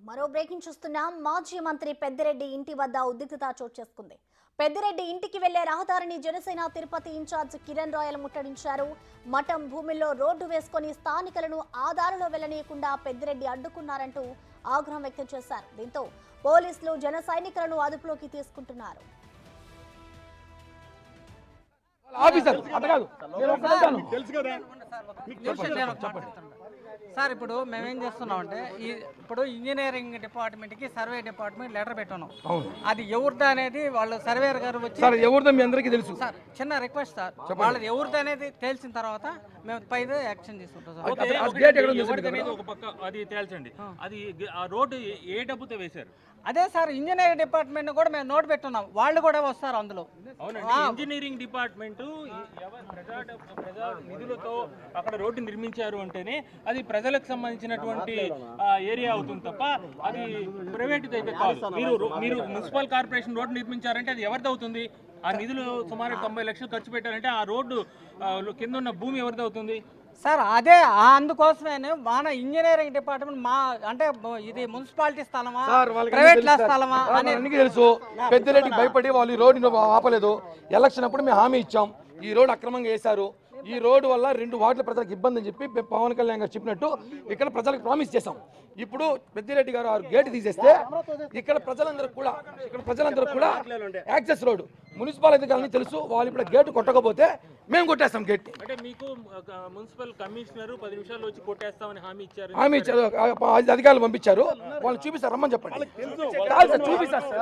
మరో బ్రేకింగ్ చూస్తున్నాం. మాజీ మంత్రి పెద్దిరెడ్డి ఇంటి వద్ద ఉద్రిక్తత చోటు చేసుకుంది. పెద్దిరెడ్డి ఇంటికి వెళ్లే రహదారిని జనసేన తిరుపతి ఇన్ఛార్జ్ కిరణ్ రాయల్ ముట్టడించారు. మఠం భూమిలో రోడ్డు వేసుకొని స్థానికులను ఆ దారిలో వెళ్లనీయకుండా పెద్దిరెడ్డి అడ్డుకున్నారంటూ ఆగ్రహం వ్యక్తం చేశారు. దీంతో పోలీసులు జన సైనికులను అదుపులోకి తీసుకుంటున్నారు. సార్ ఇప్పుడు మేమేం చేస్తున్నామంటే ఇప్పుడు ఇంజనీరింగ్ డిపార్ట్మెంట్కి సర్వే డిపార్ట్మెంట్ లెటర్ పెట్టాను. అది ఎవరిది అనేది వాళ్ళు సర్వేయర్ గారు వచ్చి సార్ ఎవరిదో మీ అందరికీ తెలుసు సార్. చిన్న రిక్వెస్ట్ సార్, వాళ్ళది ఎవరిది అనేది తెలిసిన తర్వాత మేము పైన యాక్షన్ తీసుకుంటాం సార్. ఒక పక్క అది తేల్చండి. అది ఆ రోడ్డు ఏ డబ్బుతో వేశారు? అదే సార్, ఇంజనీరింగ్ డిపార్ట్మెంట్ కూడా మేము నోట్ పెట్టున్నాం, వాళ్ళు కూడా వస్తారు అందులో. అవునండి, ఇంజనీరింగ్ డిపార్ట్మెంట్ ప్రజా నిధులతో అక్కడ రోడ్డు నిర్మించారు అంటేనే అది ప్రజలకు సంబంధించినటువంటి ఏరియా అవుతుంది తప్ప అది ప్రైవేట్ అయితే కాదు. మీరు మున్సిపల్ కార్పొరేషన్ రోడ్డు నిర్మించారంటే అది ఎవరిది అవుతుంది? ఆ నిధులు సుమారు 90 లక్షలు ఖర్చు పెట్టారంటే ఆ రోడ్డు కింద ఉన్న భూమి ఎవరిది అవుతుంది సార్? అదే అందుకోసమే మన ఇంజనీరింగ్ డిపార్ట్మెంట్ అంటే ఇది మున్సిపాలిటీ స్థలమా ప్రైవేట్ స్థలమా అని తెలుసు. పెద్దిరెడ్డికి భయపడి వాళ్ళు ఈ రోడ్డు ఆపలేదు. ఎలక్షన్ అప్పుడు మేము హామీ ఇచ్చాం, ఈ రోడ్డు అక్రమంగా వేశారు, ఈ రోడ్డు వల్ల 2 వార్డుల ప్రజలకు ఇబ్బంది అని చెప్పి పవన్ కళ్యాణ్ గారు చెప్పినట్టు ఇక్కడ ప్రజలకు ప్రామిస్ చేశాం. ఇప్పుడు పెద్దిరెడ్డి గారు గేట్ తీసేస్తే ఇక్కడ ప్రజలందరూ కూడా యాక్సెస్ రోడ్డు మున్సిపల్ అధికారులని తెలుసు. వాళ్ళు ఇప్పుడు గేటు కొట్టకపోతే మేము కొట్టేస్తాం గేట్. అంటే మీకు మున్సిపల్ కమిషనర్ 10 నిమిషాల్లో వచ్చి కొట్టేస్తామని హామీ ఇచ్చారు. అధికారులు పంపించారు, వాళ్ళు చూపిస్తారు, రమ్మని చెప్పండి. చూపిస్తారు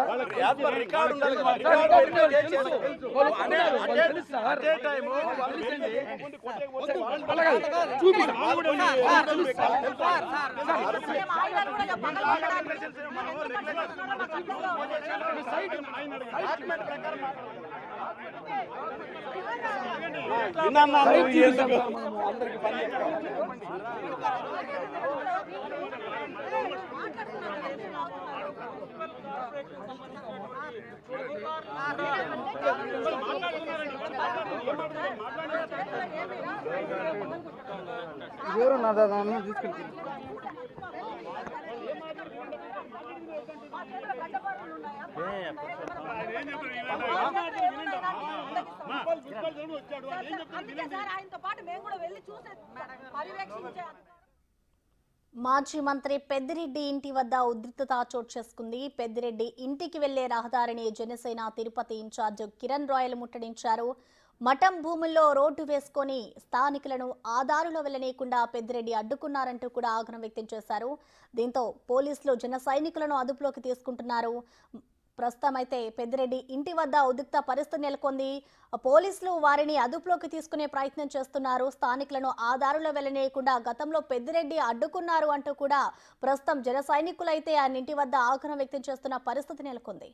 మాజీ మంత్రి పెద్దిరెడ్డి ఇంటి వద్ద ఉద్రిక్తత చోటు చేసుకుంది. పెద్దిరెడ్డి ఇంటికి వెళ్లే రహదారిని జనసేన తిరుపతి ఇన్ఛార్జ్ కిరణ్ రాయల్ ముట్టడించారు. మఠం భూముల్లో రోడ్డు వేసుకొని స్థానికులను ఆ దారిలో వెళ్లనీయకుండా పెద్దిరెడ్డి అడ్డుకున్నారంటూ కూడా ఆగ్రహం వ్యక్తం చేశారు. దీంతో పోలీసులు జన సైనికులను అదుపులోకి తీసుకుంటున్నారు. ప్రస్తుతం అయితే పెద్దిరెడ్డి ఇంటి వద్ద ఉద్రిక్త పరిస్థితి నెలకొంది. పోలీసులు వారిని అదుపులోకి తీసుకునే ప్రయత్నం చేస్తున్నారు. స్థానికులను ఆ దారిలో వెళ్లనీయకుండా గతంలో పెద్దిరెడ్డి అడ్డుకున్నారు అంటూ కూడా ప్రస్తుతం జన సైనికులైతే ఆయన ఇంటి వద్ద ఆగ్రహం వ్యక్తం చేస్తున్న పరిస్థితి నెలకొంది.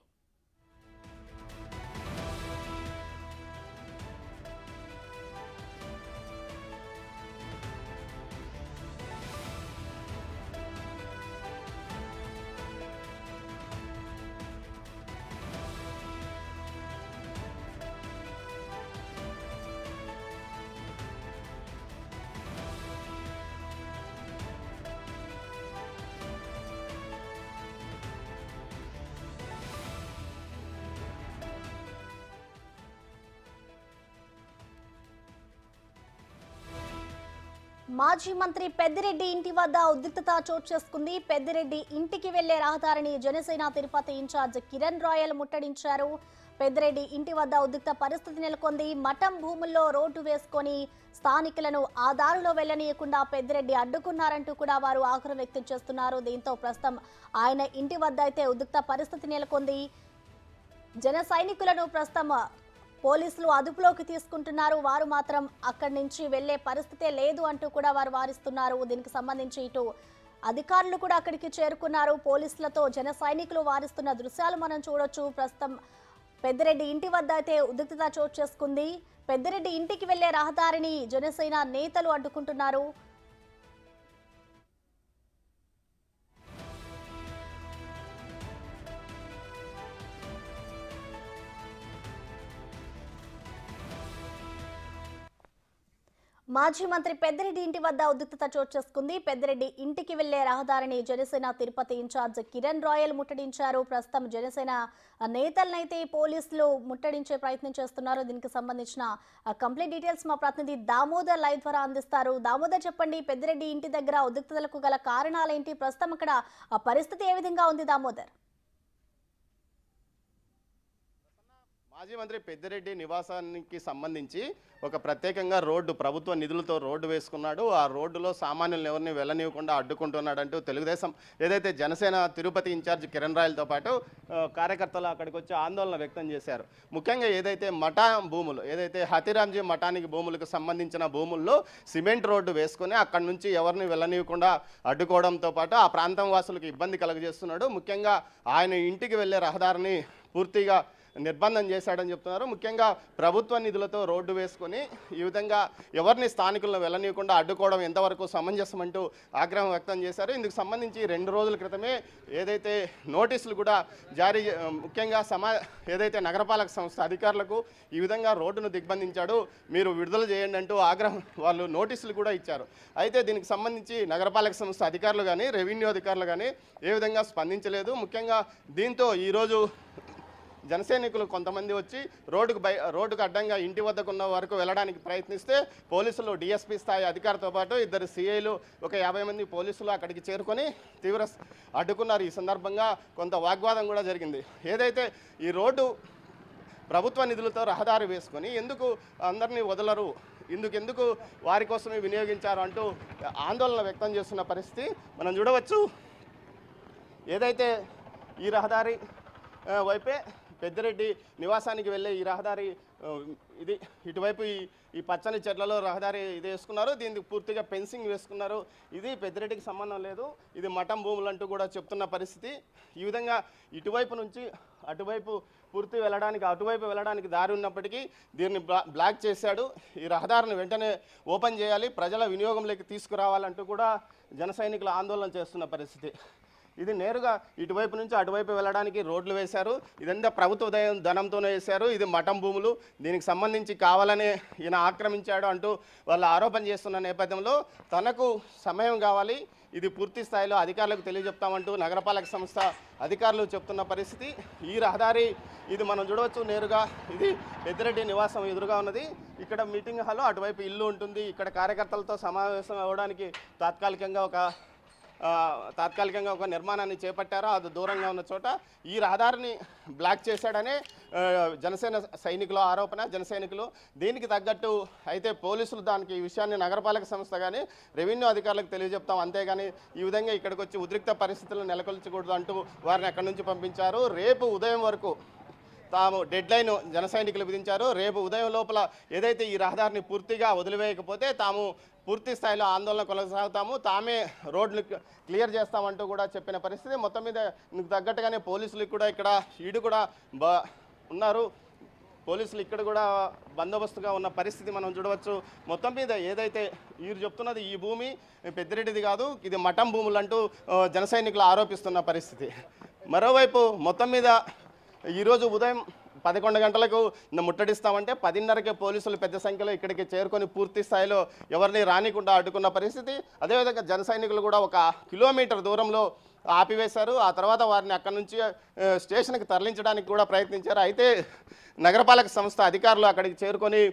మాజీ మంత్రి పెద్దిరెడ్డి ఇంటి వద్ద ఉద్రిక్తత చోటు చేసుకుంది. పెద్దిరెడ్డి ఇంటికి వెళ్లే రహదారిని జనసేన తిరుపతి ఇన్ఛార్జ్ కిరణ్ రాయల్ ముట్టడించారు. పెద్దిరెడ్డి ఇంటి వద్ద ఉద్రిక్త పరిస్థితి నెలకొంది. మఠం భూముల్లో రోడ్డు వేసుకొని స్థానికులను ఆ దారిలో వెళ్లనీయకుండా పెద్దిరెడ్డి అడ్డుకున్నారంటూ కూడా వారు ఆగ్రహం వ్యక్తం చేస్తున్నారు. దీంతో ప్రస్తుతం ఆయన ఇంటి వద్ద అయితే ఉద్రిక్త పరిస్థితి నెలకొంది. జన సైనికులను ప్రస్తుతం పోలీసులు అదుపులోకి తీసుకుంటున్నారు. వారు మాత్రం అక్కడి నుంచి వెళ్లే పరిస్థితే లేదు అంటూ కూడా వారు వారిస్తున్నారు. దీనికి సంబంధించి ఇటు అధికారులు కూడా అక్కడికి చేరుకున్నారు. పోలీసులతో జన సైనికులు వారిస్తున్న దృశ్యాలు మనం చూడొచ్చు. ప్రస్తుతం పెద్దిరెడ్డి ఇంటి వద్ద అయితే ఉద్రిక్తత చోటు చేసుకుంది. పెద్దిరెడ్డి ఇంటికి వెళ్లే రహదారిని జనసేన నేతలు అడ్డుకుంటున్నారు. మాజీ మంత్రి పెద్దిరెడ్డి ఇంటి వద్ద ఉద్రిక్తత చోటు చేసుకుంది. పెద్దిరెడ్డి ఇంటికి వెళ్లే రహదారిని జనసేన తిరుపతి ఇన్ఛార్జ్ కిరణ్ రాయల్ ముట్టడించారు. ప్రస్తుతం జనసేన నేతలనైతే పోలీసులు ముట్టడించే ప్రయత్నం చేస్తున్నారు. దీనికి సంబంధించిన కంప్లీట్ డీటెయిల్స్ మా ప్రతినిధి దామోదర్ లైవ్ ద్వారా అందిస్తారు. దామోదర్, చెప్పండి, పెద్దిరెడ్డి ఇంటి దగ్గర ఉద్రిక్తతలకు గల కారణాలేంటి? ప్రస్తుతం అక్కడ పరిస్థితి ఏ విధంగా ఉంది దామోదర్? మాజీ మంత్రి పెద్దిరెడ్డి నివాసానికి సంబంధించి ఒక ప్రత్యేకంగా రోడ్డు ప్రభుత్వ నిధులతో రోడ్డు వేసుకున్నాడు. ఆ రోడ్డులో సామాన్యులను ఎవరిని వెళ్ళనివ్వకుండా అడ్డుకుంటున్నాడంటూ తెలుగుదేశం ఏదైతే జనసేన తిరుపతి ఇన్ఛార్జ్ కిరణ్ రాయలతో పాటు కార్యకర్తలు అక్కడికి వచ్చి ఆందోళన వ్యక్తం చేశారు. ముఖ్యంగా ఏదైతే మఠా భూములు, ఏదైతే హతిరాంజీ మఠానికి భూములకు సంబంధించిన భూముల్లో సిమెంట్ రోడ్డు వేసుకుని అక్కడి నుంచి ఎవరిని వెళ్ళనివ్వకుండా అడ్డుకోవడంతో పాటు ఆ ప్రాంతం వాసులకు ఇబ్బంది కలుగజేస్తున్నాడు. ముఖ్యంగా ఆయన ఇంటికి వెళ్ళే రహదారిని పూర్తిగా నిర్బంధం చేశాడని చెప్తున్నారు. ముఖ్యంగా ప్రభుత్వ నిధులతో రోడ్డు వేసుకొని ఈ విధంగా ఎవరిని స్థానికులను వెళ్ళనీయకుండా అడ్డుకోవడం ఎంతవరకు సమంజసం అంటూ ఆగ్రహం వ్యక్తం చేశారు. ఇందుకు సంబంధించి 2 రోజుల క్రితమే ఏదైతే నోటీసులు కూడా జారీ, ముఖ్యంగా ఏదైతే నగరపాలక సంస్థ అధికారులకు ఈ విధంగా రోడ్డును దిగ్బంధించాడు, మీరు విడుదల చేయండి అంటూ ఆగ్రహం వాళ్ళు నోటీసులు కూడా ఇచ్చారు. అయితే దీనికి సంబంధించి నగరపాలక సంస్థ అధికారులు కానీ రెవెన్యూ అధికారులు కానీ ఏ విధంగా స్పందించలేదు. ముఖ్యంగా దీంతో ఈరోజు జనసైనికులు కొంతమంది వచ్చి రోడ్డుకు అడ్డంగా ఇంటి వద్దకున్న వరకు వెళ్ళడానికి ప్రయత్నిస్తే పోలీసులు డిఎస్పీ స్థాయి అధికారితో పాటు 2 సిఐలు ఒక 50 మంది పోలీసులు అక్కడికి చేరుకొని తీవ్ర అడ్డుకున్నారు. ఈ సందర్భంగా కొంత వాగ్వాదం కూడా జరిగింది. ఏదైతే ఈ రోడ్డు ప్రభుత్వ నిధులతో రహదారి వేసుకొని ఎందుకు అందరినీ వదలరు, ఎందుకు వారి కోసమే వినియోగించారు అంటూ ఆందోళన వ్యక్తం చేస్తున్న పరిస్థితి మనం చూడవచ్చు. ఏదైతే ఈ రహదారి వైపే పెద్దిరెడ్డి నివాసానికి వెళ్ళే ఈ రహదారి ఇది ఇటువైపు ఈ పచ్చని చెట్లలో రహదారి ఇది వేసుకున్నారు. దీనికి పూర్తిగా ఫెన్సింగ్ వేసుకున్నారు. ఇది పెద్దిరెడ్డికి సంబంధం లేదు, ఇది మఠం భూములు అంటూ కూడా చెప్తున్న పరిస్థితి. ఈ విధంగా ఇటువైపు నుంచి అటువైపు అటువైపు వెళ్ళడానికి దారి ఉన్నప్పటికీ దీన్ని బ్లాక్ చేశాడు. ఈ రహదారిని వెంటనే ఓపెన్ చేయాలి, ప్రజల వినియోగంలోకి తీసుకురావాలంటూ కూడా జనసైనికులు ఆందోళన చేస్తున్న పరిస్థితి. ఇది నేరుగా ఇటువైపు నుంచి అటువైపు వెళ్ళడానికి రోడ్లు వేశారు. ఇదంతా ప్రభుత్వ ధనంతోనే వేశారు. ఇది మఠం భూములు, దీనికి సంబంధించి కావాలనే ఈయన ఆక్రమించాడు అంటూ వాళ్ళు ఆరోపణ చేస్తున్న నేపథ్యంలో తనకు సమయం కావాలి, ఇది పూర్తి స్థాయిలో అధికారులకు తెలియజెప్తామంటూ నగరపాలక సంస్థ అధికారులు చెప్తున్న పరిస్థితి. ఈ రహదారి ఇది మనం చూడవచ్చు. నేరుగా ఇది పెద్దిరెడ్డి నివాసం ఎదురుగా ఉన్నది. ఇక్కడ మీటింగ్ హాల్, అటువైపు ఇల్లు ఉంటుంది. ఇక్కడ కార్యకర్తలతో సమావేశం అవ్వడానికి తాత్కాలికంగా ఒక నిర్మాణాన్ని చేపట్టారో అది దూరంగా ఉన్న చోట ఈ రహదారిని బ్లాక్ చేశాడనే జనసేన సైనికుల ఆరోపణ. జనసైనికులు దీనికి తగ్గట్టు అయితే పోలీసులు ఈ విషయాన్ని నగరపాలక సంస్థ కానీ రెవెన్యూ అధికారులకు తెలియజెప్తాం, అంతేగాని ఈ విధంగా ఇక్కడికి వచ్చి ఉద్రిక్త పరిస్థితులను నెలకొల్చకూడదు అంటూ వారిని అక్కడి నుంచి పంపించారు. రేపు ఉదయం వరకు తాము డెడ్లైన్ జనసైనికులు విధించారు. రేపు ఉదయం లోపల ఏదైతే ఈ రహదారిని పూర్తిగా వదిలివేయకపోతే తాము పూర్తి స్థాయిలో ఆందోళన కొనసాగుతాము, తామే రోడ్లు క్లియర్ చేస్తామంటూ కూడా చెప్పిన పరిస్థితి. మొత్తం మీద ఇందుకు తగ్గట్టుగానే పోలీసులు కూడా ఉన్నారు. పోలీసులు ఇక్కడ కూడా బందోబస్తుగా ఉన్న పరిస్థితి మనం చూడవచ్చు. మొత్తం మీద ఏదైతే వీరు చెప్తున్నది ఈ భూమి పెద్దిరెడ్డిది కాదు, ఇది మఠం భూములు అంటూ జనసైనికులు ఆరోపిస్తున్న పరిస్థితి. మరోవైపు మొత్తం మీద ఈరోజు ఉదయం 11 గంటలకు ముట్టడిస్తామంటే 10:30కే పోలీసులు పెద్ద సంఖ్యలో ఇక్కడికి చేరుకొని పూర్తి స్థాయిలో ఎవరిని రానికుండా అడ్డుకున్న పరిస్థితి. అదేవిధంగా జనసైనికులు కూడా 1 కిలోమీటర్ దూరంలో ఆపివేశారు. ఆ తర్వాత వారిని అక్కడి నుంచి స్టేషన్కి తరలించడానికి కూడా ప్రయత్నించారు. అయితే నగరపాలక సంస్థ అధికారులు అక్కడికి చేరుకొని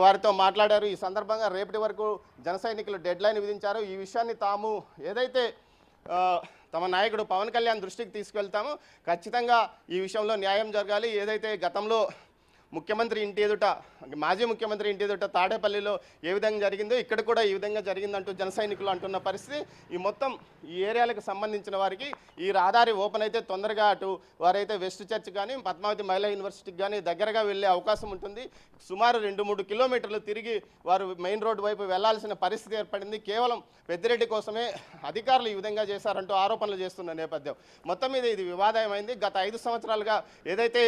వారితో మాట్లాడారు. ఈ సందర్భంగా రేపటి వరకు జనసైనికులు డెడ్లైన్ విధించారు. ఈ విషయాన్ని తాము ఏదైతే తమ నాయకుడు పవన్ కళ్యాణ్ దృష్టికి తీసుకెళ్తాము, ఖచ్చితంగా ఈ విషయంలో న్యాయం జరగాలి. ఏదైతే గతంలో మాజీ ముఖ్యమంత్రి ఇంటి ఎదుట తాడేపల్లిలో ఏ విధంగా జరిగిందో ఇక్కడ కూడా ఈ విధంగా జరిగిందంటూ జనసైనికులు అంటున్న పరిస్థితి. ఈ ఏరియాలకు సంబంధించిన వారికి ఈ రహదారి ఓపెన్ అయితే తొందరగా అటు వారైతే వెస్ట్ చర్చ్ కానీ పద్మావతి మహిళా యూనివర్సిటీకి కానీ దగ్గరగా వెళ్ళే అవకాశం ఉంటుంది. సుమారు 2-3 కిలోమీటర్లు తిరిగి వారు మెయిన్ రోడ్డు వైపు వెళ్లాల్సిన పరిస్థితి ఏర్పడింది. కేవలం పెద్దిరెడ్డి కోసమే అధికారులు ఈ విధంగా చేశారంటూ ఆరోపణలు చేస్తున్న నేపథ్యం. మొత్తం మీద ఇది వివాదమైంది. గత 5 సంవత్సరాలుగా ఏదైతే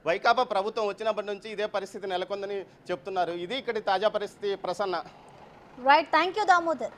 వైకాపా ప్రభుత్వం వచ్చినప్పటి నుంచి ఇదే పరిస్థితి నెలకొందని చెప్తున్నారు. ఇది ఇక్కడి తాజా పరిస్థితి. Prasanna. Right, thank you Damodar.